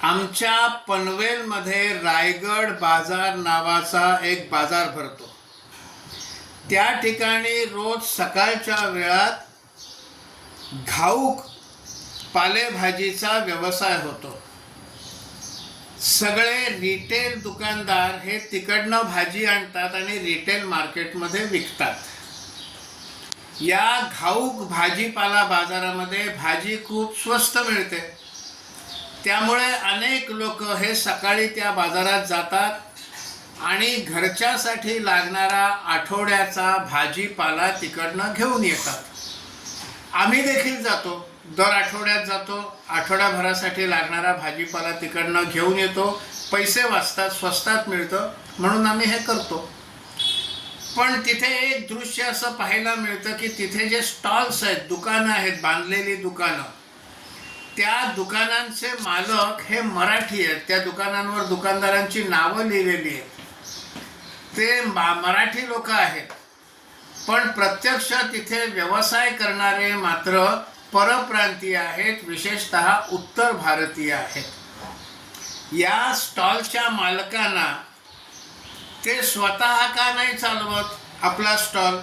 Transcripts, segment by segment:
आमच्या पनवेलमध्ये रायगड बाजार नावाचा एक बाजार भरतो. त्या ठिकाणी रोज सकाळच्या वेळात घाऊक पालेभाजीचा व्यवसाय होतो. सगळे रिटेल दुकानदार हे तिकडनं भाजी आणतात आणि रिटेल मार्केटमध्ये विकतात. या घाऊक भाजीपाला बाजारामध्ये भाजी खूप स्वस्त मिळते. त्यामुळे अनेक लोक हे सकाळी त्या बाजारात जातात आणि घरच्यासाठी लागणारा आठवड्याचा भाजीपाला तिकडनं घेऊन येतात. आम्ही देखील जातो, दर आठवड्यात जातो. आठवड्याभरासाठी लागणारा भाजीपाला तिकडनं घेऊन येतो. पैसे वाचतात, स्वस्तात मिळतं म्हणून आम्ही हे करतो. पण तिथे एक दृश्य असं पाहायला मिळतं की तिथे जे स्टॉल्स आहेत, दुकानं आहेत, बांधलेली दुकानं, त्या दुकानांचे मालक हे मराठी आहेत. त्या दुकानांवर दुकानदारांची नावं लिहिलेली आहेत. ते मराठी लोक आहेत, पण प्रत्यक्ष तिथे व्यवसाय करणारे मात्र परप्रांतीय आहेत, विशेषतः उत्तर भारतीय आहेत. या स्टॉलच्या मालकांना ते स्वतः का नाही चालवत आपला स्टॉल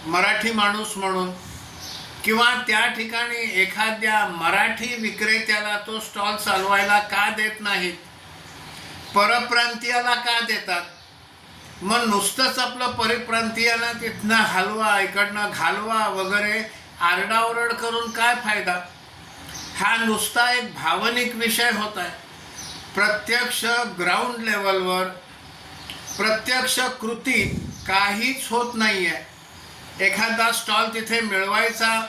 मराठी माणूस म्हणून, किंवा त्या ठिकाणी एखाद्या मराठी विक्रेत्याला तो स्टॉल चालवायला का देत नाहीत, परप्रांतीयाला का देतात? मग नुसतंच आपलं परप्रांतीयानं तिथनं हलवा, इकडनं घालवा वगैरे आरडाओरड करून काय फायदा? हा नुसता एक भावनिक विषय होत आहे. प्रत्यक्ष ग्राउंड लेवलवर प्रत्यक्ष कृतीत काहीच होत नाही आहे. एखादा स्टॉल तिथे मिळवायचा,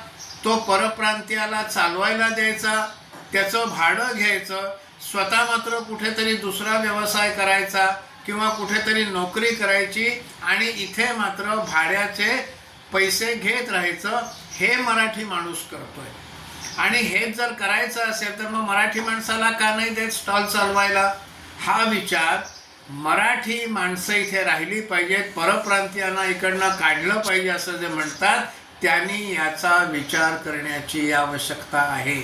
तो परप्रांतीयाला चालवायला द्यायचा, त्याचं भाडं घ्यायचं, स्वतः मात्र कुठेतरी दुसरा व्यवसाय करायचा किंवा कुठेतरी नोकरी करायची आणि इथे मात्र भाड्याचे पैसे घेत राहायचं. हे मराठी माणूस करतोय. आणि हेच जर करायचं असेल तर मग मराठी माणसाला का नाही देत स्टॉल चालवायला? हा विचार मराठी माणसं इथे राहिली पाहिजेत, परप्रांतीयांना इकडनं काढलं पाहिजे असं जे म्हणतात, त्यांनी याचा विचार करण्याची आवश्यकता आहे.